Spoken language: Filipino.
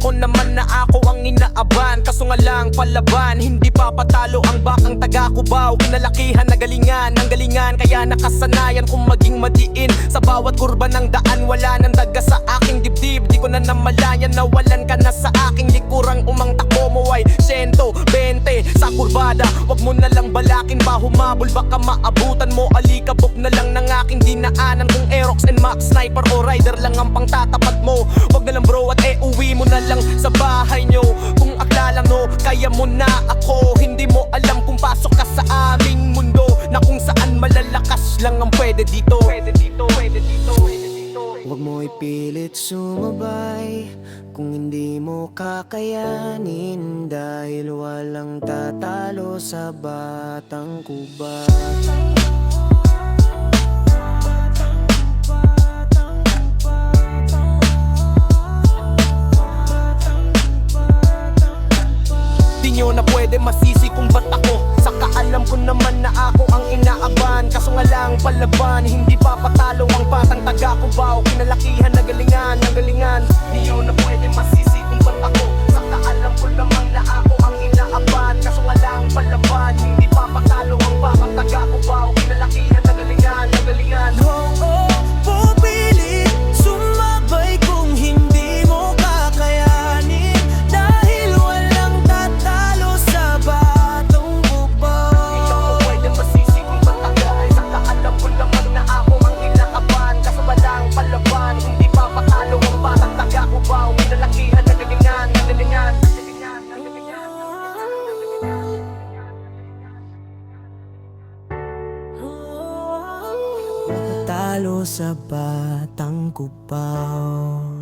ko naman na ako ang inaaban. Kaso nga lang palaban, hindi papatalo ang bakang taga Cubao. Kinalakihan na galingan, ang galingan kaya nakasanayan kung maging madiin. Sa bawat kurba ng daan, wala nang daga sa aking dibdib. Di ko na namalayan, nawalan ka na sa aking likurang. Umang takbo mo ay 120 sa kurbada. Wag mo na lang balakin ba humabol, baka maabutan mo. Alikabok na lang ng aking dinaanan. Kung Aerox and Max, sniper o rider lang ang pangtatapat mo. Wag na lang bro at uwi mo na lang sa bahay nyo. Kung akala mo kaya mo na ako, hindi mo alam kung pasok ka sa aming mundo, na kung saan malalakas lang ang pwede dito. Huwag mo ipilit sumabay kung hindi mo kakayanin, dahil walang tatalo sa Batang Kuba. Di nyo na pwede masisi kung ba't ako. Saka alam ko naman na ako ang inaaban. Kaso nga lang palaban, hindi papatalo ang Batang taga Cubao. Kinalakihan na galingan, ang galingan. Di nyo na pwede masisi kung ba't ako. Saka alam ko naman na ako ang inaaban. Kaso nga lang palaban, hindi papatalo ang Batang taga Cubao. Kinalakihan na galingan, ang galingan. Pupilit sumabay kung hindi mo kakayanin, dahil walang tatalo sa Batang Cubao. Di nyo na pwede masisi kung ba't ako. Saka alam ko naman na ako ang inaaban. Kaso nga lang palaban, hindi papatalo ang Batang taga Cubao. Kinalakihan na galingan, ang galingan. Talo sa Batang Cubao.